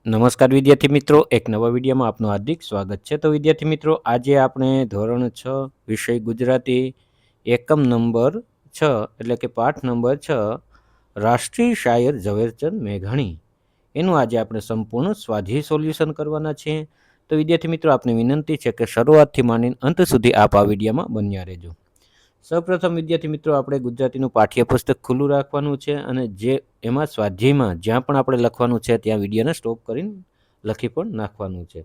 નમસ્કાર વિદ્યાર્થી મિત્રો, એક નવા વિડીયોમાં આપનું હાર્દિક સ્વાગત છે. તો વિદ્યાર્થી મિત્રો, આજે આપણે ધોરણ 6 વિષય ગુજરાતી એકમ નંબર 6 એટલે કે પાઠ નંબર 6 રાષ્ટ્રીય શાયર ઝવેરચંદ મેઘાણી એનું આજે આપણે સંપૂર્ણ સ્વાધ્યાય સોલ્યુશન કરવાના છીએ. તો વિદ્યાર્થી મિત્રો, આપને વિનંતી છે કે શરૂઆતથી માંડીને અંત સુધી આપ આ વિડીયોમાં બન્યા રહેજો. સૌપ્રથમ વિદ્યાર્થી મિત્રો, આપણે ગુજરાતીનું પાઠ્યપુસ્તક ખુલ્લું રાખવાનું છે અને જે એમાં સ્વાધ્યાયમાં જ્યાં પણ આપણે લખવાનું છે ત્યાં વિડીયોને સ્ટોપ કરીને લખી પણ નાખવાનું છે.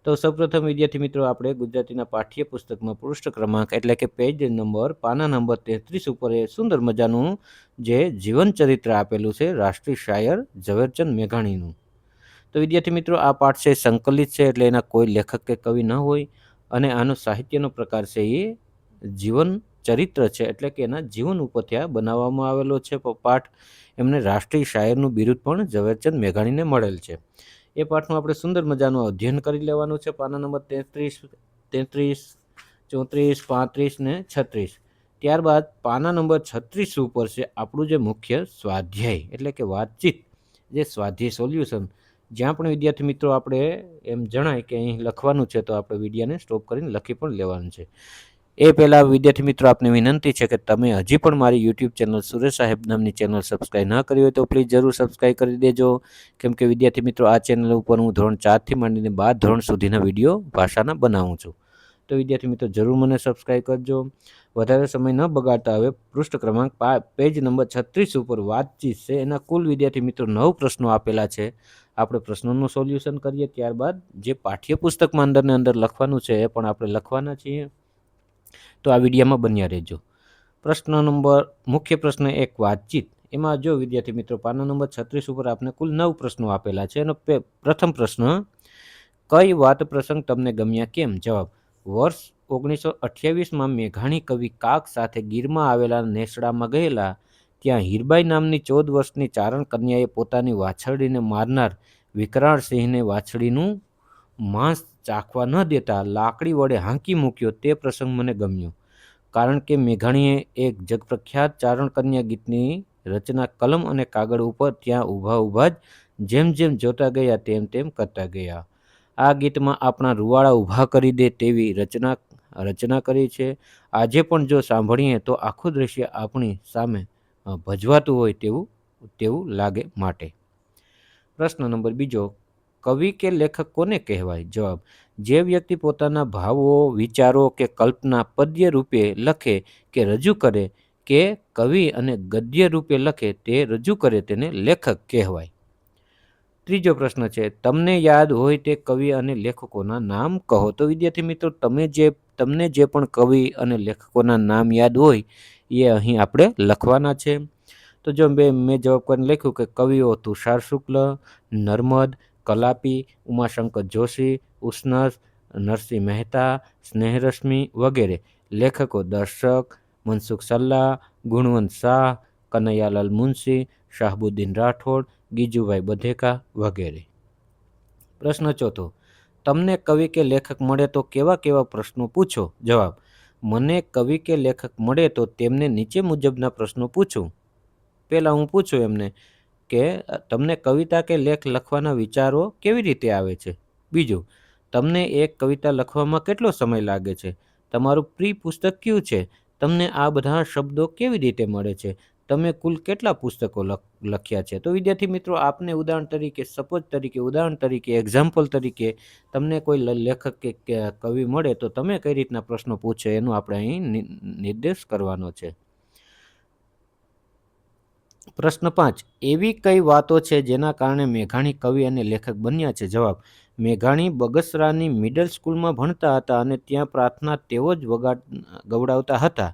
તો સૌપ્રથમ વિદ્યાર્થી મિત્રો, આપણે ગુજરાતીના પાઠ્યપુસ્તકમાં પૃષ્ઠ ક્રમાંક એટલે કે પેજ નંબર પાના નંબર 33 ઉપર એ સુંદર મજાનું જે જીવન ચરિત્ર આપેલું છે રાષ્ટ્રીય શાયર ઝવેરચંદ મેઘાણીનું. તો વિદ્યાર્થી મિત્રો, આ પાઠ છે સંકલિત છે એટલે એના કોઈ લેખક કે કવિ ન હોય અને આનો સાહિત્યનો પ્રકાર છે એ જીવન ચરિત્ર છે એટલે કે એના જીવન ઉપરથી આ બનાવવામાં આવેલો છે પાઠ. એમને રાષ્ટ્રીય શાયરનું બિરુદ પણ ઝવેરચંદ મેઘાણીને મળેલ છે. એ પાઠનું આપણે સુંદર મજાનું અધ્યયન કરી લેવાનું છે. પાના નંબર 33, 34, 35 ને 36. ત્યારબાદ પાના નંબર 36 ઉપર છે આપણું જે મુખ્ય સ્વાધ્યાય એટલે કે વાતચીત, જે સ્વાધ્યાય સોલ્યુશન, જ્યાં પણ વિદ્યાર્થી મિત્રો આપણે એમ જણાય કે અહીં લખવાનું છે તો આપણે વિડીયોને સ્ટોપ કરીને લખી પણ લેવાનું છે. એ પહેલાં વિદ્યાર્થી મિત્રો, આપને વિનંતી છે કે તમે હજી પણ મારી યુટ્યુબ ચેનલ સુરેશ સાહેબ નામની ચેનલ સબસ્ક્રાઈબ ન કરી હોય તો પ્લીઝ જરૂર સબસ્ક્રાઈબ કરી દેજો. કેમ કે વિદ્યાર્થી મિત્રો, આ ચેનલ ઉપર હું ધોરણ 4થી માંડીને 12 ધોરણ સુધીના વિડીયો ભાષાના બનાવું છું. તો વિદ્યાર્થી મિત્રો, જરૂર મને સબસ્ક્રાઈબ કરજો. વધારે સમય ન બગાડતા હવે પૃષ્ઠ ક્રમાંક પેજ નંબર 36 ઉપર વાતચીત છે. એના કુલ વિદ્યાર્થી મિત્રો 9 પ્રશ્નો આપેલા છે. આપણે પ્રશ્નોનું સોલ્યુશન કરીએ, ત્યારબાદ જે પાઠ્યપુસ્તકમાં અંદર લખવાનું છે એ પણ આપણે લખવાના છીએ. તો આ વિડીયોમાં બન્યા રહેજો. મુખ્ય પ્રશ્ન 1 વાતચીત. એમાં જો વિદ્યાર્થી મિત્રો, પાના નંબર 36 ઉપર આપણે કુલ 9 પ્રશ્નો આપેલા છે. એનો પ્રથમ પ્રશ્ન, કઈ વાત પ્રસંગ તમને ગમ્યા કેમ? જવાબ, વર્ષ 1928માં મેઘાણી કવિ કાક સાથે ગીરમાં આવેલા નેસડામાં ગયેલા. ત્યાં હીરબાઈ નામની 14 વર્ષની ચારણ કન્યાએ પોતાની વાછરડીને મારનાર વિકરાળ સિંહને વાછડીનું માંસ ચાખવા ન દેતા લાકડી વડે હાંકી મૂક્યો. તે પ્રસંગ મને ગમ્યો, કારણ કે મેઘાણીએ એક જગપ્રખ્યાત ચારણ કન્યા ગીતની રચના કલમ અને કાગળ ઉપર ત્યાં ઊભા જ જેમ જેમ જોતા ગયા તેમ તેમ કરતા ગયા. આ ગીતમાં આપણા રૂવાડા ઊભા કરી દે તેવી રચના કરી છે. આજે પણ જો સાંભળીએ તો આખું દ્રશ્ય આપણી સામે ભજવાતું હોય તેવું લાગે માટે. પ્રશ્ન નંબર 2, કવિ કે લેખક કોને કહેવાય? જવાબ, જે વ્યક્તિ પોતાના ભાવો, વિચારો કે કલ્પના પદ્ય રૂપે લખે કે રજૂ કરે કે કવિ અને ગદ્ય રૂપે લખે તે રજૂ કરે તેને લેખક કહેવાય. ત્રીજો પ્રશ્ન છે, તમને યાદ હોય તે કવિ અને લેખકોના નામ કહો. તો વિદ્યાર્થી મિત્રો, તમને જે પણ કવિ અને લેખકોના નામ યાદ હોય એ અહીં આપણે લખવાના છે. તો જો મેં જવાબ કરીને લખ્યું કે કવિઓ તુષાર શુક્લ, નર્મદ, કલાપી, ઉમાશંકર જોશી, ઉષ્ણસ, નરસિંહ મહેતા, સ્નેહરશ્મિ વગેરે. લેખકો દર્શક, મનસુખ સલ્લા, ગુણવંત શાહ, કનૈયાલાલ મુનશી, શાહબુદ્દીન રાઠોડ, ગીજુભાઈ બધેકા વગેરે. પ્રશ્ન ચોથો, તમને કવિ કે લેખક મળે તો કેવા પ્રશ્નો પૂછો? જવાબ, મને કવિ કે લેખક મળે તો તેમને નીચે મુજબના પ્રશ્નો પૂછું. પહેલાં હું પૂછું એમને કે તમને કવિતા કે લેખ લખવાના વિચારો કેવી રીતે આવે છે? બીજું, તમને એક કવિતા લખવામાં કેટલો સમય લાગે છે? તમારું પ્રિય પુસ્તક કયું છે? તમને આ બધા શબ્દો કેવી રીતે મળે છે? તમે કુલ કેટલા પુસ્તકો લખ્યા છે? તો વિદ્યાર્થી મિત્રો, આપને ઉદાહરણ તરીકે એક્ઝામ્પલ તરીકે તમને કોઈ લેખક કે કવિ મળે તો તમે કઈ રીતના પ્રશ્નો પૂછે એનું આપણે અહીં નિર્દેશ કરવાનો છે. પ્રશ્ન 5, એવી કઈ વાતો છે જેના કારણે મેઘાણી કવિ અને લેખક બન્યા છે? જવાબ, મેઘાણી બગસરાની મિડલ સ્કૂલમાં ભણતા હતા અને ત્યાં પ્રાર્થના તેઓ જ ગવડાવતા હતા.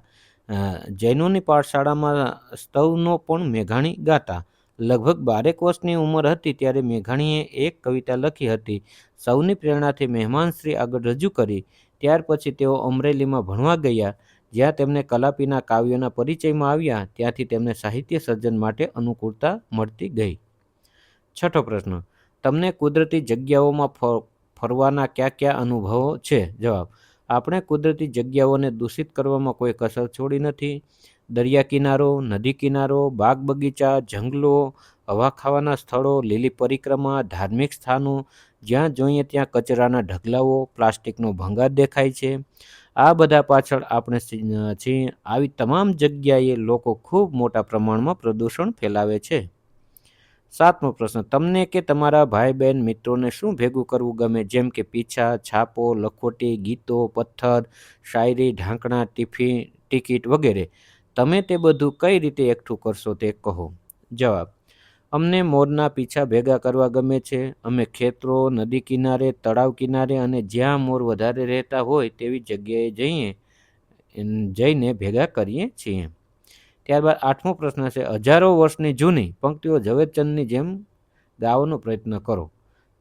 જૈનોની પાઠશાળામાં સ્તવનો પણ મેઘાણી ગાતા. લગભગ 12 વર્ષની ઉંમર હતી ત્યારે મેઘાણીએ એક કવિતા લખી હતી. સૌની પ્રેરણાથી મહેમાનશ્રી આગળ રજૂ કરી. ત્યાર પછી તેઓ અમરેલીમાં ભણવા ગયા. જ્યાં તેમને કલાપીના કાવ્યોના પરિચયમાં આવ્યા, ત્યાંથી તેમને સાહિત્ય સર્જન માટે અનુકૂળતા મળતી ગઈ. છઠ્ઠો પ્રશ્ન, તમને કુદરતી જગ્યાઓમાં ફરવાના કયા અનુભવો છે? જવાબ, આપણે કુદરતી જગ્યાઓને દૂષિત કરવામાં કોઈ કસર છોડી નથી. દરિયા કિનારો, નદી કિનારો, બાગ બગીચા, જંગલો, હવા ખાવાના સ્થળો, લીલી પરિક્રમા, ધાર્મિક સ્થાનો, જ્યાં જોઈએ ત્યાં કચરાના ઢગલાઓ, પ્લાસ્ટિકનો ભંગાર દેખાય છે. આ બધા પાછળ આપણે છીએ. આવી તમામ જગ્યાએ લોકો ખૂબ મોટા પ્રમાણમાં પ્રદૂષણ ફેલાવે છે. 7મો પ્રશ્ન, તમને કે તમારા ભાઈ બહેન મિત્રોને શું ભેગું કરવું ગમે? જેમ કે પીછા, છાપો, લખોટી, ગીતો, પથ્થર, શાયરી, ઢાંકણા, ટિકિટ વગેરે. તમે તે બધું કઈ રીતે એકઠું કરશો તે કહો. જવાબ, અમને મોરના પીછા ભેગા કરવા ગમે છે. અમે ખેતરો, નદી કિનારે, તળાવ કિનારે અને જ્યાં મોર વધારે રહેતા હોય તેવી જગ્યાએ જઈને ભેગા કરીએ છીએ. ત્યારબાદ 8મો પ્રશ્ન છે, હજારો વર્ષની જૂની પંક્તિઓ ઝવેરચંદની જેમ ગાવાનો પ્રયત્ન કરો.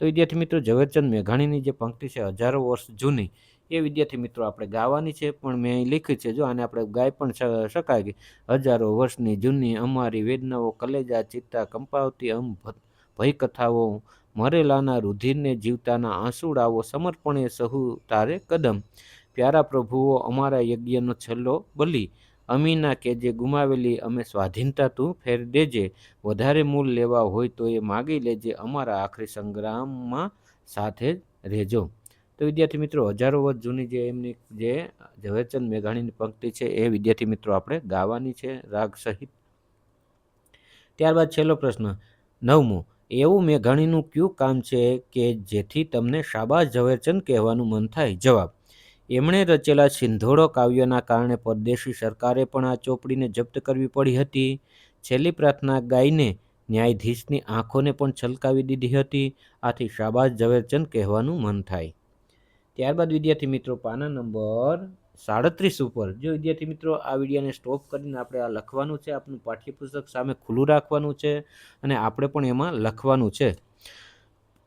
તો વિદ્યાર્થી મિત્રો, ઝવેરચંદ મેઘાણીની જે પંક્તિ છે હજારો વર્ષ જૂની, એ વિદ્યાર્થી મિત્રો આપણે ગાવાની છે. પણ મેં અહીં લખ્યું છે, જો આને આપણે ગાઈ પણ શકાય કે હજારો વર્ષની જૂની અમારી વેદનાઓ, કલેજા ચિત્તા કંપાવતી ભય કથાઓ, મરેલાના રુધિરને જીવતાના આંસુડાઓ, સમર્પણે સહુ તારે કદમ, પ્યારા પ્રભુઓ અમારા યજ્ઞનો છેલ્લો બલી, અમીના કે જે ગુમાવેલી અમે સ્વાધીનતા તું ફેર દેજે, વધારે મૂલ લેવા હોય તો એ માગી લેજે, અમારા આખરી સંગ્રામમાં સાથે જ રહેજો. તો વિદ્યાર્થી મિત્રો, હજારો વર્ષ જૂની જે એમની જે ઝવેરચંદ મેઘાણીની પંક્તિ છે એ વિદ્યાર્થી મિત્રો આપણે ગાવાની છે રાગ સહિત. ત્યારબાદ છેલ્લો પ્રશ્ન 9મો, એવું મેઘાણીનું કયું કામ છે કે જેથી તમને શાબાશ ઝવેરચંદ કહેવાનું મન થાય? જવાબ, એમણે રચેલા સિંધોડો કાવ્યના કારણે પરદેશી સરકારે પણ આ ચોપડીને જપ્ત કરવી પડી હતી. છેલ્લી પ્રાર્થના ગાઈને ન્યાયાધીશની આંખોને પણ છલકાવી દીધી હતી. આથી શાબાશ ઝવેરચંદ કહેવાનું મન થાય. ત્યારબાદ વિદ્યાર્થી મિત્રો, પાના નંબર 37 ઉપર, જો વિદ્યાર્થી મિત્રો આ વિડીયોને સ્ટોપ કરીને આપણે આ લખવાનું છે, આપણું પાઠ્યપુસ્તક સામે ખુલ્લું રાખવાનું છે અને આપણે પણ એમાં લખવાનું છે.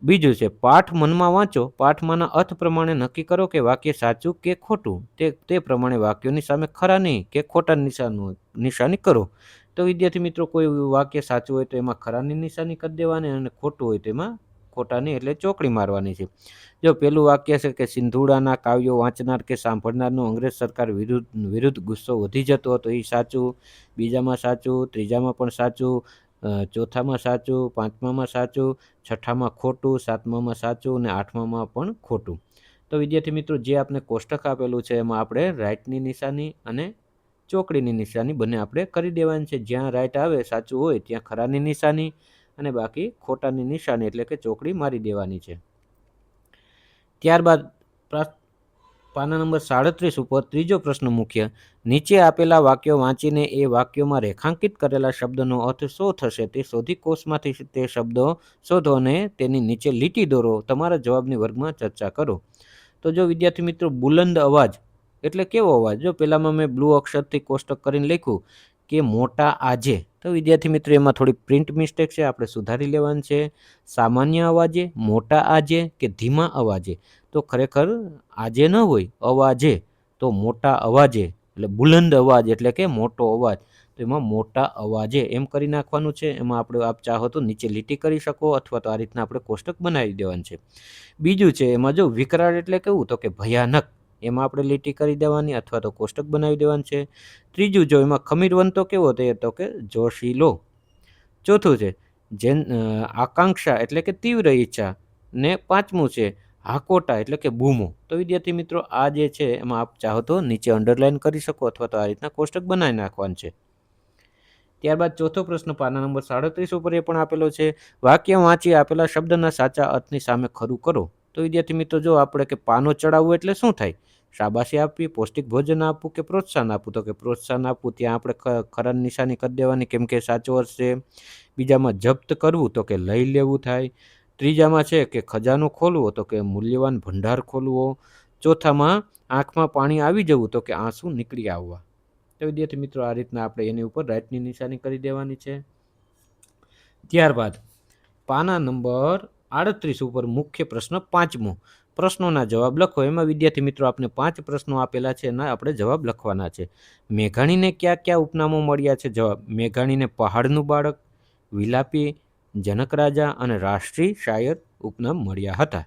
બીજું છે, પાઠ મનમાં વાંચો, પાઠમાંના અર્થ પ્રમાણે નક્કી કરો કે વાક્ય સાચું કે ખોટું. તે પ્રમાણે વાક્યોની સામે ખરા નહીં કે ખોટા નિશાની કરો. તો વિદ્યાર્થી મિત્રો, કોઈ વાક્ય સાચું હોય તો એમાં ખરાની નિશાની કરી દેવાની અને ખોટું હોય તો એમાં ખોટાની એટલે ચોકડી મારવાની છે. જો પેલું વાક્ય છે કે સિંધુડાના કાવ્યો વાંચનાર કે સાંભળનારનો અંગ્રેજ સરકાર વિરુદ્ધ ગુસ્સો વધી જતો હતો, એ સાચું. બીજામાં સાચું, ત્રીજામાં પણ સાચું, ચોથામાં સાચું, પાંચમામાં સાચું, છઠ્ઠામાં ખોટું, સાતમામાં સાચું અને આઠમામાં પણ ખોટું. તો વિદ્યાર્થી મિત્રો, જે આપણે કોષ્ટક આપેલું છે એમાં આપણે રાઈટની નિશાની અને ચોકડીની નિશાની બંને આપણે કરી દેવાની છે. જ્યાં રાઈટ આવે સાચું હોય ત્યાં ખરાની નિશાની અને બાકી ખોટાની નિશાની એટલે કે ચોકડી મારી દેવાની છે. ત્યારબાદ પાના નંબર 37 ઉપર ત્રીજો પ્રશ્ન મુખ્ય, નીચે આપેલા વાક્યો વાંચીને એ વાક્યોમાં રેખાંકિત કરેલા શબ્દનો અર્થ શું થશે તે શોધી કોષમાંથી તે શબ્દો શોધો અને તેની નીચે લીટી દોરો. તમારા જવાબની વર્ગમાં ચર્ચા કરો. તો જો વિદ્યાર્થી મિત્રો, બુલંદ અવાજ એટલે કેવો અવાજ? જો પેલામાં મેં બ્લુ અક્ષરથી કોષ્ટક કરીને લખ્યું કે મોટા આજે, તો વિદ્યાર્થી મિત્રો એમાં થોડી પ્રિન્ટ મિસ્ટેક છે, આપણે સુધારી લેવાનું છે. સામાન્ય અવાજે, મોટા આજે કે ધીમા અવાજે? તો ખરેખર આજે ન હોય, અવાજે, તો મોટા અવાજે એટલે બુલંદ અવાજ એટલે કે મોટો અવાજ. તો એમાં મોટા અવાજે એમ કરી નાખવાનું છે. એમાં આપણે આપ ચાહો તો નીચે લીટી કરી શકો અથવા તો આ રીતના આપણે કોષ્ટક બનાવી દેવાનું છે. બીજું છે એમાં જો વિકરાળ એટલે કેવું? તો કે ભયાનક, એમાં આપણે લીટી કરી દેવાની અથવા તો કોષ્ટક બનાવી દેવાનું છે. ત્રીજું જો એમાં ખમીરવંતો કેવો? તો કે જોશીલો. ચોથું છે આકાંક્ષા એટલે કે તીવ્ર ઈચ્છા. ને પાંચમું છે હાકોટા એટલે કે બૂમો. તો વિદ્યાર્થી મિત્રો, આ જે છે એમાં આપ ચાહો તો નીચે અંડરલાઈન કરી શકો અથવા તો આ રીતના કોષ્ટક બનાવી નાખવાનું છે. ત્યારબાદ ચોથો પ્રશ્ન પાના નંબર 37 ઉપર એ પણ આપેલો છે, વાક્ય વાંચી આપેલા શબ્દના સાચા અર્થની સામે ખરું કરો. તો વિદ્યાર્થી મિત્રો, જો આપણે કે પાનો ચડાવવું એટલે શું થાય? શાબાશી આપવી, પૌષ્ટિક ભોજન આપવું કે પ્રોત્સાહન આપવું? તો કે પ્રોત્સાહન આપવું. ત્યાં આપણે ખરાની નિશાની કરી દેવાની કેમ કે સાચો અર્થ છે. બીજામાં જપ્ત કરવું તો કે લઈ લેવું થાય. ત્રીજામાં છે કે ખજાનો ખોલવો તો કે મૂલ્યવાન ભંડાર ખોલવો. ચોથામાં આંખમાં પાણી આવી જવું તો કે આંસુ નીકળી આવવા. તો વિદ્યાર્થી મિત્રો, આ રીતના આપણે એની ઉપર રાઈટની નિશાની કરી દેવાની છે. ત્યારબાદ પાના નંબર 38 ઉપર મુખ્ય પ્રશ્ન 5મો, પ્રશ્નોના જવાબ લખો. એમાં વિદ્યાર્થી મિત્રો આપણે 5 પ્રશ્નો આપેલા છે એના આપણે જવાબ લખવાના છે. મેઘાણીને કયા કયા ઉપનામો મળ્યા છે? જવાબ, મેઘાણીને પહાડનું બાળક, વિલાપી, જનક રાજા અને રાષ્ટ્રીય શાયર ઉપનામ મળ્યા હતા.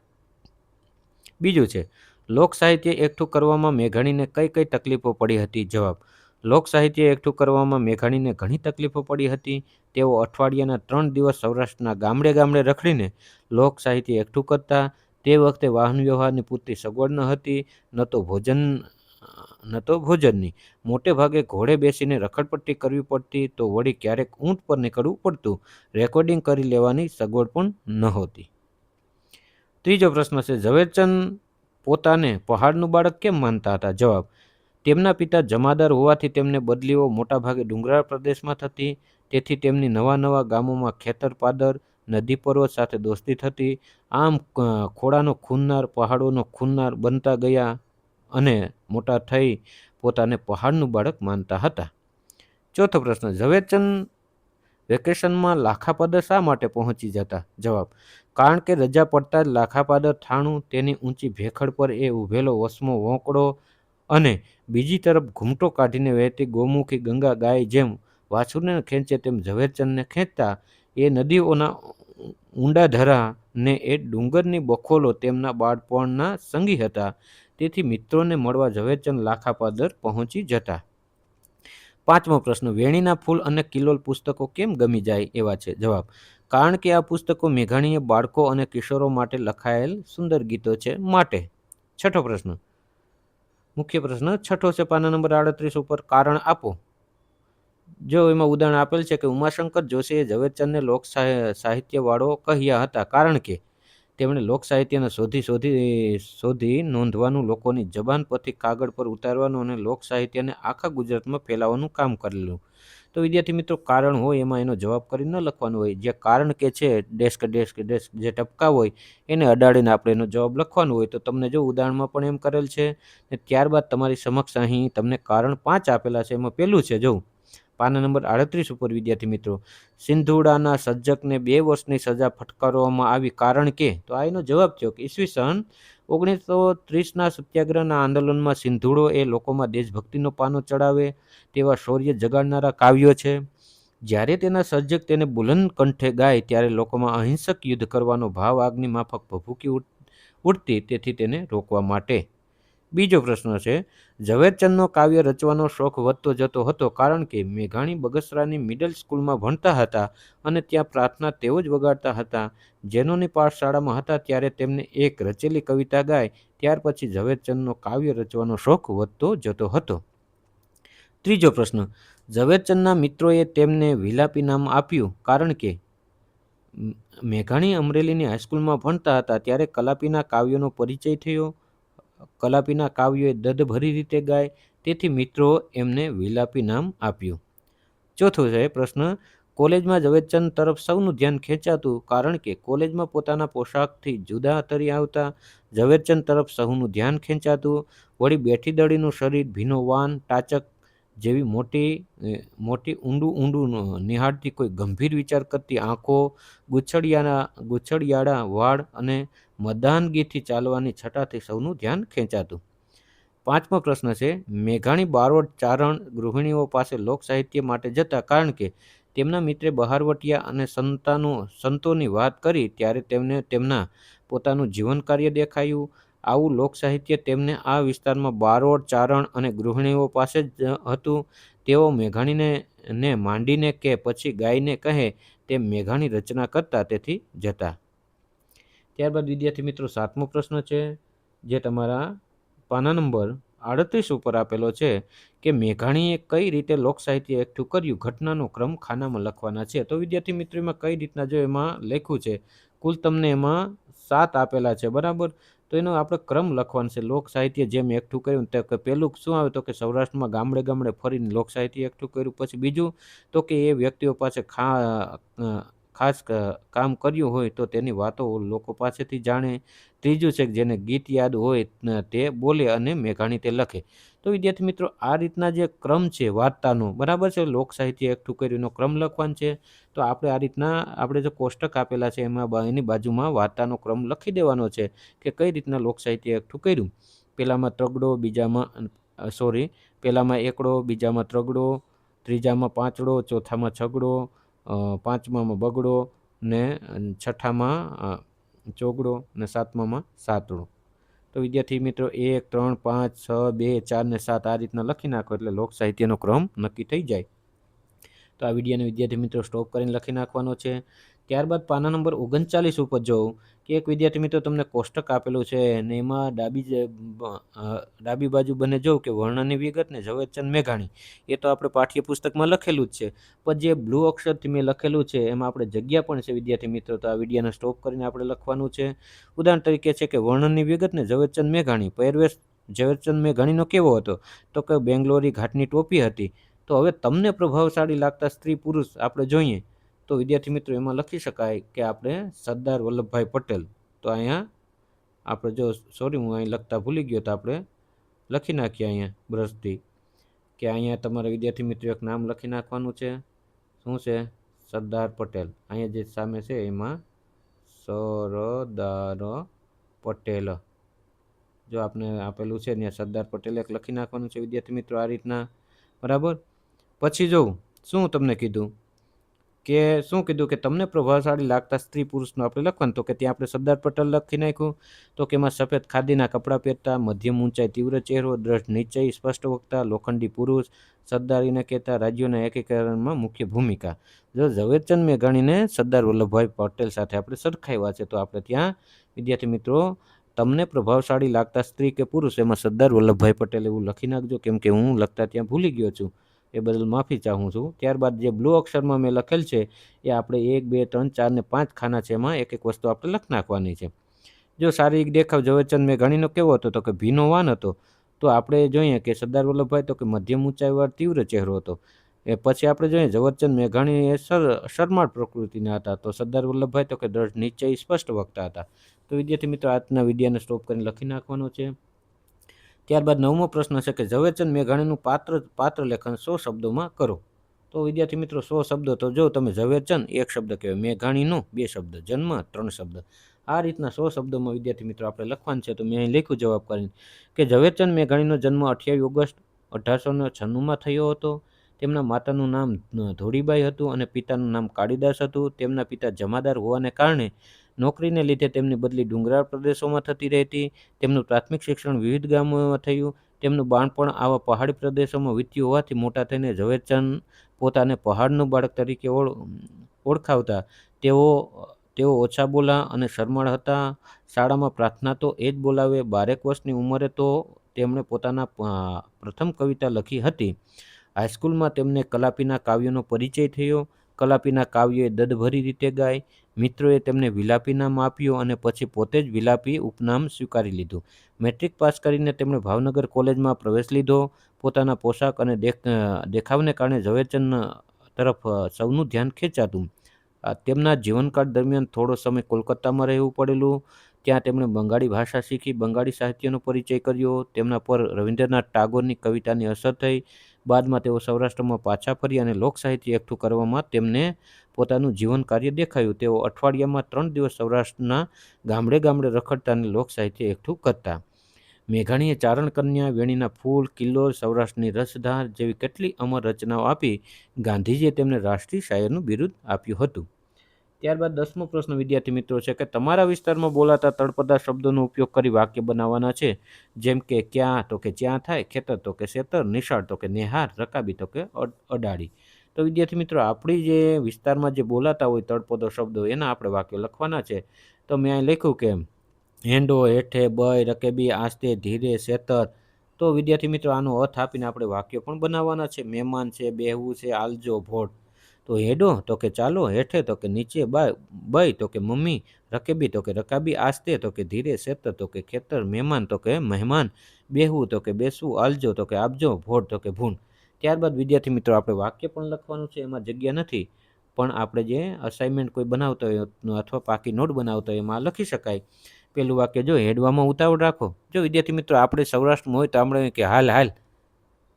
બીજું છે લોક સાહિત્ય એકઠું કરવામાં મેઘાણીને કઈ કઈ તકલીફો પડી હતી? જવાબ, લોક સાહિત્ય એકઠું કરવામાં મેઘાણીને ઘણી તકલીફો પડી હતી. તેઓ અઠવાડિયાના 3 દિવસ સૌરાષ્ટ્રના ગામડે ગામડે રખડીને લોક સાહિત્ય એકઠું કરતા. તે વખતે વાહન વ્યવહારની પૂરતી સગવડ ન હતી, ન તો ભોજનની. મોટે ભાગે ઘોડે બેસીને રખડપટ્ટી કરવી પડતી, તો વળી ક્યારેક ઊંટ પર નીકળવું પડતું. રેકોર્ડિંગ કરી લેવાની સગવડ પણ નહોતી. ત્રીજો પ્રશ્ન છે, ઝવેરચંદ પોતાને પહાડનું બાળક કેમ માનતા હતા? જવાબ: તેમના પિતા જમાદાર હોવાથી તેમને બદલીઓ મોટાભાગે ડુંગરાળ પ્રદેશમાં થતી. તેથી તેમની નવા ગામોમાં ખેતર પાદર, નદી પર્વત સાથે દોસ્તી થતી. આમ ખોડાનો ખૂનનાર, પહાડોનો ખૂનનાર બનતા ગયા અને મોટા થઈ પોતાને પહાડનું બાળક માનતા હતા. ચોથો પ્રશ્ન, ઝવેરચંદ વેકેશનમાં લાખાપાદર શા માટે પહોંચી જતા? જવાબ: કારણ કે રજા પડતા જ લાખાપાદર થાણું. તેની ઊંચી ભેખડ પર એ ઊભેલો વસમો વોંકડો અને બીજી તરફ ઘૂમટો કાઢીને વહેતી ગોમુખી ગંગા ગાય જેમ વાછુરને ખેંચે તેમ ઝવેરચંદને ખેંચતા. એ નદીઓના ઊંડા ધરા ને એ ડુંગરની બખોલો તેમના બાળપણના સંગી હતા. તેથી મિત્રોને મળવા ઝવેરચંદ લાખાપાદર પહોંચી જતા. પાંચમો પ્રશ્ન, વેણીના ફૂલ અને કિલોલ પુસ્તકો કેમ ગમી જાય એવા છે? જવાબ: કારણ કે આ પુસ્તકો મેઘાણીએ બાળકો અને કિશોરો માટે લખાયેલ સુંદર ગીતો છે, માટે. છઠ્ઠો પ્રશ્ન, મુખ્ય પ્રશ્ન છઠ્ઠો છે પાના નંબર 38 ઉપર, કારણ આપો. જો એમાં ઉદાહરણ આપેલ છે કે ઉમાશંકર જોશીએ ઝવેરચંદને લોક સાહિત્ય વાળો કહ્યા હતા, કારણ કે તેમણે લોક સાહિત્યને શોધી નોંધવાનું, લોકોની જબાન પરથી કાગળ પર ઉતારવાનું અને લોક સાહિત્યને આખા ગુજરાતમાં ફેલાવવાનું કામ કરેલું. તો વિદ્યાર્થી મિત્રો, કારણ હોય એમાં એનો જવાબ કરી ન લખવાનું હોય. જે કારણ કે છે ડેસ્ક જે ટપકા હોય એને અડાડીને આપણે એનો જવાબ લખવાનો હોય. તો તમને જો ઉદાહરણમાં પણ એમ કરેલ છે. ત્યારબાદ તમારી સમક્ષ અહીં તમને કારણ 5 આપેલા છે. એમાં પહેલું છે, જો પાના નંબર 38 ઉપર વિદ્યાર્થી મિત્રો, સિંધુડાના સર્જકને 2 વર્ષની સજા ફટકારવામાં આવી, કારણ કે. તો આ એનો જવાબ થયો કે ઈસવીસન 1930ના સત્યાગ્રહના આંદોલનમાં સિંધુડો એ લોકોમાં દેશભક્તિનો પાનો ચડાવે તેવા શૌર્ય જગાડનારા કાવ્યો છે. જ્યારે તેના સર્જક તેને બુલંદ કંઠે ગાય ત્યારે લોકોમાં અહિંસક યુદ્ધ કરવાનો ભાવ આગની માફક ભભૂકી ઉઠતી. તેથી તેને રોકવા માટે. બીજો પ્રશ્ન છે, ઝવેરચંદનો કાવ્ય રચવાનો શોખ વધતો જતો હતો, કારણ કે મેઘાણી બગસરાની મિડલ સ્કૂલમાં ભણતા હતા અને ત્યાં પ્રાર્થના તેઓ જ વગાડતા હતા. જેનોની પાઠશાળામાં હતા ત્યારે તેમને એક રચેલી કવિતા ગાય ત્યાર પછી ઝવેરચંદનો કાવ્ય રચવાનો શોખ વધતો જતો હતો. ત્રીજો પ્રશ્ન, ઝવેરચંદના મિત્રોએ તેમને વિલાપી નામ આપ્યું, કારણ કે મેઘાણી અમરેલીની હાઈસ્કૂલમાં ભણતા હતા ત્યારે કલાપીના કાવ્યોનો પરિચય થયો. કલાપીના કાવ્યોએ દદભરી રીતે ગાય, તેથી મિત્રો એમને વિલાપી નામ આપ્યું. ચોથો છે પ્રશ્ન, કોલેજમાં ઝવેરચંદ તરફ સૌનું ધ્યાન ખેંચાતું, કારણ કે કોલેજમાં પોતાના પોશાકથી જુદા તરી આવતા. ઝવેરચંદ તરફ સૌનું ધ્યાન ખેંચાતું. વળી બેઠી દળીનું શરીર, ભીનો વાન, ટાચક જેવી મોટી ઊંડું નિહાળતી, કોઈ ગંભીર વિચાર કરતી આંખો, ગુછડિયાળા વાળ અને મદાનગીથી ચાલવાની છટાથી સૌનું ધ્યાન ખેંચાતું. પાંચમો પ્રશ્ન છે, મેઘાણી બારોટ ચારણ ગૃહિણીઓ પાસે લોક સાહિત્ય માટે જતા, કારણ કે તેમના મિત્રે બહારવટિયા અને સંતોની વાત કરી ત્યારે તેમને તેમના પોતાનું જીવન કાર્ય દેખાયું. આવું લોક સાહિત્ય તેમને આ વિસ્તારમાં બારોટ ચારણ અને ગૃહિણીઓ પાસે જ હતું. તેઓ મેઘાણીને માંડીને કે પછી ગાયને કહે તેમ મેઘાણી રચના કરતા, તેથી જતા. ત્યારબાદ વિદ્યાર્થી મિત્રો 7મો પ્રશ્ન છે, જે તમારા પાના નંબર 38 ઉપર આપેલો છે કે મેઘાણીએ કઈ રીતે લોક સાહિત્ય એકઠું કર્યું, ઘટનાનો ક્રમ ખાનામાં લખવાના છે. તો વિદ્યાર્થી મિત્રો, એમાં કઈ રીતના જો એમાં લખ્યું છે, કુલ તમને એમાં 7 આપેલા છે, બરાબર. તો એનો આપણે ક્રમ લખવાનો છે. લોક સાહિત્ય જેમ એકઠું કર્યું, તો કે પહેલું શું આવે, તો કે સૌરાષ્ટ્રમાં ગામડે ગામડે ફરીને લોક સાહિત્ય એકઠું કર્યું. પછી બીજું તો કે એ વ્યક્તિઓ પાસે ખાસ કામ કર્યું હોય તો તેની વાતો લોકો પાસેથી જાણે. ત્રીજું છે કે જેને ગીત યાદ હોય તે બોલે અને મેઘાણી તે લખે. તો વિદ્યાર્થી મિત્રો, આ રીતના જે ક્રમ છે વાર્તાનો, બરાબર છે, લોક સાહિત્ય એકઠું કર્યું એનો ક્રમ લખવાનો છે. તો આપણે આ રીતના આપણે જે કોષ્ટક આપેલા છે એમાં એની બાજુમાં વાર્તાનો ક્રમ લખી દેવાનો છે કે કઈ રીતના લોક સાહિત્ય એકઠું કર્યું. પહેલામાં તગડો, પહેલામાં એકડો, બીજામાં ત્રગડો, ત્રીજામાં પાંચડો, ચોથામાં છગડો, પાંચમામાં બગડો ને છઠ્ઠામાં ચોગડો ને સાતમામાં સાતડો. તો વિદ્યાર્થી મિત્રો 1, 3, 5, 6, 2, 4 ને 7 આ રીતના લખી નાખો એટલે લોક સાહિત્યનો ક્રમ નક્કી થઈ જાય. તો આ વિડીયોને વિદ્યાર્થી મિત્રો સ્ટોપ કરીને લખી નાખવાનો છે. ત્યારબાદ પાના નંબર 39 ઉપર જોઉં કે એક વિદ્યાર્થી મિત્રો તમને કોષ્ટક આપેલું છે અને એમાં ડાબી બાજુ બને જોઉં કે વર્ણનની વિગત ને ઝવેરચંદ મેઘાણી એ તો આપણે પાઠ્યપુસ્તકમાં લખેલું જ છે, પણ જે બ્લુ અક્ષરથી મેં લખેલું છે એમાં આપણે જગ્યા પણ છે વિદ્યાર્થી મિત્રો. તો આ વિડીયોને સ્ટોપ કરીને આપણે લખવાનું છે. ઉદાહરણ તરીકે છે કે વર્ણનની વિગત ને ઝવેરચંદ મેઘાણી. પહેરવેશ ઝવેરચંદ મેઘાણીનો કેવો હતો? તો કે બેંગ્લોરી ઘાટની ટોપી હતી. તો હવે તમને પ્રભાવશાળી લાગતા સ્ત્રી પુરુષ આપણે જોઈએ તો વિદ્યાર્થી મિત્રો એમાં લખી શકાય કે આપણે સરદાર વલ્લભભાઈ પટેલ. તો અહીંયા આપણે જો સોરી હું અહીં લખતા ભૂલી ગયો, તો આપણે લખી નાખીએ અહીંયા બ્રશથી કે અહીંયા તમારા વિદ્યાર્થી મિત્રો એક નામ લખી નાખવાનું છે. શું છે? સરદાર પટેલ. અહીંયા જે સામે છે એમાં સરદાર પટેલ જો આપણે આપેલું છે ત્યાં સરદાર પટેલ એક લખી નાખવાનું છે વિદ્યાર્થી મિત્રો આ રીતના. બરાબર. પછી જોઉં શું તમને કીધું કે તમને પ્રભાવશાળી લાગતા સ્ત્રી પુરુષનું આપણે લખવાનું. તો કે ત્યાં આપણે સરદાર પટેલ લખી નાખ્યું. તો કે એમાં સફેદ ખાદીના કપડાં પહેરતા, મધ્યમ ઊંચાઈ, તીવ્ર ચહેરો, દ્રઢ નિશ્ચય, સ્પષ્ટ વક્તા, લોખંડી પુરુષ, સરદારીને કહેતા, રાજ્યોના એકીકરણમાં મુખ્ય ભૂમિકા. જો ઝવેરચંદ મેઘાણીને સરદાર વલ્લભભાઈ પટેલ સાથે આપણે સરખાવ્યા છે તો આપણે ત્યાં વિદ્યાર્થી મિત્રો તમને પ્રભાવશાળી લાગતા સ્ત્રી કે પુરુષ એમાં સરદાર વલ્લભભાઈ પટેલ એવું લખી નાખજો, કેમ કે હું લખતા ત્યાં ભૂલી ગયો છું, એ બદલ માફી ચાહું છું. ત્યારબાદ જે બ્લુ અક્ષરમાં મેં લખેલ છે એ આપણે 1, 2, 3, 4 ને 5 ખાના છે એમાં એક એક વસ્તુ આપણે લખી નાખવાની છે. જો શારીરિક દેખાવ ઝવેરચંદ મેઘાણીનો કેવો હતો? તો કે ભીનોવાન હતો. તો આપણે જોઈએ કે સરદાર વલ્લભભાઈ તો કે મધ્યમ ઊંચાઈવાળો તીવ્ર ચહેરો હતો. એ પછી આપણે જોઈએ ઝવેરચંદ મેઘાણી એ શરમાળ પ્રકૃતિના હતા. તો સરદાર વલ્લભભાઈ તો કે દ્રઢ નિશ્ચય, સ્પષ્ટ વક્તા હતા. તો વિદ્યાર્થી મિત્રો આજના વિડીયોને સ્ટોપ કરીને લખી નાખવાનો છે. ત્યારબાદ 9મો પ્રશ્ન છે કે ઝવેરચંદ મેઘાણીનું પાત્ર લેખન 100 શબ્દોમાં કરો. તો વિદ્યાર્થી મિત્રો 100 શબ્દો તો જો તમે ઝવેરચંદ 1 શબ્દ કહેવાય, મેઘાણીનું 2 શબ્દ, જન્મ 3 શબ્દ, આ રીતના 100 શબ્દોમાં વિદ્યાર્થી મિત્રો આપણે લખવાનું છે. તો મેં અહીં લખ્યું જવાબ કરીને કે ઝવેરચંદ મેઘાણીનો જન્મ 28 ઓગસ્ટ 1896માં થયો હતો. તેમના માતાનું નામ ધોળીબાઈ હતું અને પિતાનું નામ કાળીદાસ હતું. તેમના પિતા જમાદાર હોવાને કારણે નોકરીને લીધે તેમની બદલી ડુંગરાળ પ્રદેશોમાં થતી રહેતી. તેમનું પ્રાથમિક શિક્ષણ વિવિધ ગામોમાં થયું. તેમનું બાળપણ આવા પહાડી પ્રદેશોમાં વીત્યું હોવાથી મોટા થઈને ઝવેરચંદ પોતાને પહાડનું બાળક તરીકે ઓળખાવતા. તેઓ ઓછા બોલા અને શરમાળ હતા. શાળામાં પ્રાર્થના તો એ જ બોલાવે. 12 વર્ષની ઉંમરે તો તેમણે પોતાના પ્રથમ કવિતા લખી હતી. હાઈસ્કૂલમાં તેમને કલાપીના કાવ્યોનો પરિચય થયો. કલાપીના કાવ્યોએ દદભરી રીતે ગાય. મિત્રોએ તેમને વિલાપી નામ આપ્યું અને પછી પોતે જ વિલાપી ઉપનામ સ્વીકારી લીધું. મેટ્રિક પાસ કરીને તેમણે ભાવનગર કોલેજમાં પ્રવેશ લીધો. પોતાના પોશાક અને દેખાવને કારણે ઝવેરચંદ તરફ સૌનું ધ્યાન ખેંચાતું. તેમના જીવનકાળ દરમિયાન થોડો સમય કોલકાતામાં રહેવું પડેલું. ત્યાં તેમણે બંગાળી ભાષા શીખી, બંગાળી સાહિત્યનો પરિચય કર્યો. તેમના પર રવિન્દ્રનાથ ટાગોરની કવિતાની અસર થઈ. બાદમાં તેઓ સૌરાષ્ટ્રમાં પાછા ફરી અને લોક સાહિત્ય એકઠું કરવામાં તેમને પોતાનું જીવન કાર્ય દેખાયું. તેઓ અઠવાડિયામાં 3 દિવસ સૌરાષ્ટ્રના ગામડે ગામડે રખડતા અને લોક સાહિત્ય એકઠું કરતા. મેઘાણીએ ચારણ કન્યા, વેણીના ફૂલ, કિલ્લોલ, સૌરાષ્ટ્રની રસધાર જેવી કેટલી અમર રચનાઓ આપી ગાંધીજીએ તેમને રાષ્ટ્રીય શાયરનું બિરુદ આપ્યું હતું. ત્યારબાદ 10મો પ્રશ્ન વિદ્યાર્થી મિત્રો છે કે તમારા વિસ્તારમાં બોલાતા તળપદા શબ્દોનો ઉપયોગ કરી વાક્ય બનાવવાના છે. જેમ કે ક્યાં તો કે જ્યાં થાય, ખેતર તો કે શેતર, નિશાળ તો કે નેહાર, રકાબી તો કે અડાડી. તો વિદ્યાર્થી મિત્રો આપણી જે વિસ્તારમાં જે બોલાતા હોય તળપદો શબ્દો એના આપણે વાક્યો લખવાના છે. તો મેં અહીં લખ્યું કે હેંડો, હેઠે, બય, રકેબી, આસ્તે, ધીરે, શેતર. તો વિદ્યાર્થી મિત્રો આનો અર્થ આપીને આપણે વાક્યો પણ બનાવવાના છે. મહેમાન છે, બેહવું છે, આલજો, ભોટ. તો હેડો તો કે ચાલો, હેઠે તો કે નીચે, બય તો કે મમ્મી, રકેબી તો કે રકાબી, આસ્તે તો કે ધીરે, શેતર તો કે ખેતર, મહેમાન તો કે મહેમાન, બેહવું તો કે બેસવું, આલજો તો કે આપજો, ભોટ તો કે ભૂણ. ત્યારબાદ વિદ્યાર્થી મિત્રો આપણે વાક્ય પણ લખવાનું છે. એમાં જગ્યા નથી, પણ આપણે જે અસાઇનમેન્ટ કોઈ બનાવતા હોય અથવા પાકી નોટ બનાવતા હોય એમાં લખી શકાય. પેલું વાક્ય જો હેડવામાં ઉતાવળ રાખો. જો વિદ્યાર્થી મિત્રો આપણે સૌરાષ્ટ્રમાં હોય તો આપણે કે હાલ હાલ,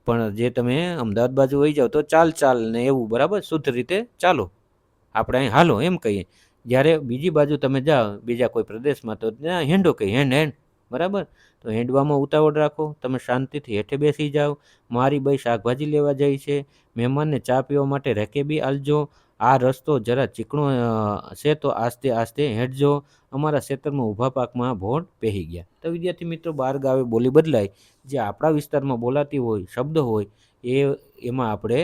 પણ જે તમે અમદાવાદ બાજુ વહી જાઓ તો ચાલ ને એવું, બરાબર, શુદ્ધ રીતે ચાલો. આપણે અહીં હાલો એમ કહીએ. જ્યારે બીજી બાજુ તમે જાઓ બીજા કોઈ પ્રદેશમાં તો ત્યાં હેંડો કહીએ, હેન્ડ, બરાબર. તો હેંડવામાં ઉતાવળ રાખો. તમે શાંતિથી હેઠે બેસી જાઓ. મારી બઈ શાકભાજી લેવા જાય છે. મહેમાનને ચા પીવા માટે રકેબી આલજો. આ રસ્તો જરા ચીકણો છે તો આસ્તે આસ્તે હેઠજો, અમારા ખેતરમાં ઊભા પાકમાં ભોંડ પહેરી ગયા. તો વિદ્યાર્થી મિત્રો, બાર ગાવે બોલી બદલાય, જે આપણા વિસ્તારમાં બોલાતી હોય શબ્દ હોય એમાં આપણે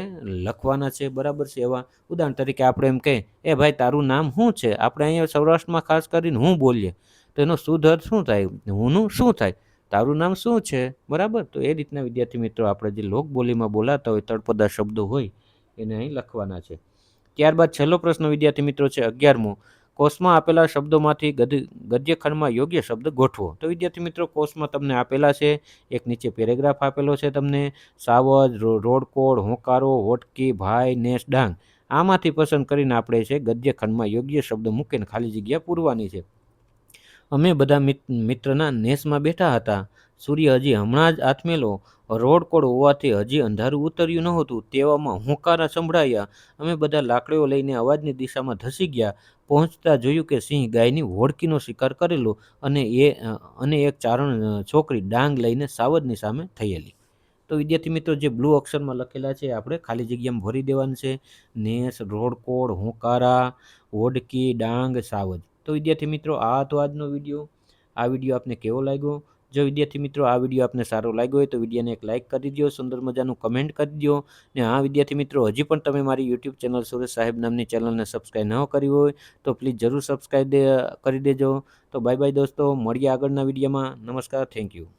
લખવાના છે, બરાબર છે. એવા ઉદાહરણ તરીકે આપણે એમ કહે, એ ભાઈ તારું નામ શું છે? આપણે અહીંયા સૌરાષ્ટ્રમાં ખાસ કરીને હું બોલીએ તો એનો શુદ્ધ અર્થ શું થાય? હુંનું શું થાય? તારું નામ શું છે? બરાબર. તો એ રીતના વિદ્યાર્થી મિત્રો આપણે જે લોકબોલીમાં બોલાતા હોય તળપદા શબ્દો હોય એને અહીં લખવાના છે. ત્યારબાદ છેલ્લો પ્રશ્ન વિદ્યાર્થી મિત્રો છે 11મો. કોષમાં આપેલા શબ્દોમાંથી ગદ્યખંડમાં યોગ્ય શબ્દ ગોઠવો. તો વિદ્યાર્થી મિત્રો, કોષમાં તમને આપેલા છે, એક નીચે પેરેગ્રાફ આપેલો છે તમને, સાવજ, રોડકોડ, હોંકારો, હોટકી, ભાઈ, નેસ, ડાંગ. આમાંથી પસંદ કરીને આપણે છે ગદ્યખંડમાં યોગ્ય શબ્દ મૂકીને ખાલી જગ્યા પૂરવાની છે. અમે બધા મિત્રના નેસમાં બેઠા હતા. સૂર્ય હજી હમણાં જ આથમેલો. રોડકોડ હોવાથી હજી અંધારું ઉતર્યું નહોતું. તેવામાં હુંકારા સંભળાયા. અમે બધા લાકડીઓ લઈને અવાજની દિશામાં ધસી ગયા. પહોંચતા જોયું કે સિંહ ગાયની હોડકીનો શિકાર કરેલો અને એક ચારણ છોકરી ડાંગ લઈને સાવજની સામે થયેલી. તો વિદ્યાર્થી મિત્રો, જે બ્લુ અક્ષરમાં લખેલા છે આપણે ખાલી જગ્યામાં ભરી દેવાનું છે. નેસ, રોડકોડ, હોંકારા, હોડકી, ડાંગ, સાવજ. તો વિદ્યાર્થી મિત્રો, આ હતો આજનો વિડીયો. આ વિડીયો આપને કેવો લાગ્યો? જો વિદ્યાર્થી મિત્રો આ વિડીયો આપને સારો લાગ્યો હોય તો વિડીયોને એક લાઇક કરી દો, સુંદર મજાનું કમેન્ટ કરી દો. ને આ વિદ્યાર્થી મિત્રો, હજી પણ તમે મારી યુટ્યુબ ચેનલ સુરેશ સાહેબ નામની ચેનલને સબસ્ક્રાઈબ ન કરી હોય તો પ્લીઝ જરૂર સબસ્ક્રાઈબ કરી દેજો. તો બાય બાય દોસ્તો, મળીએ આગળના વિડીયોમાં. નમસ્કાર, થેન્ક યુ.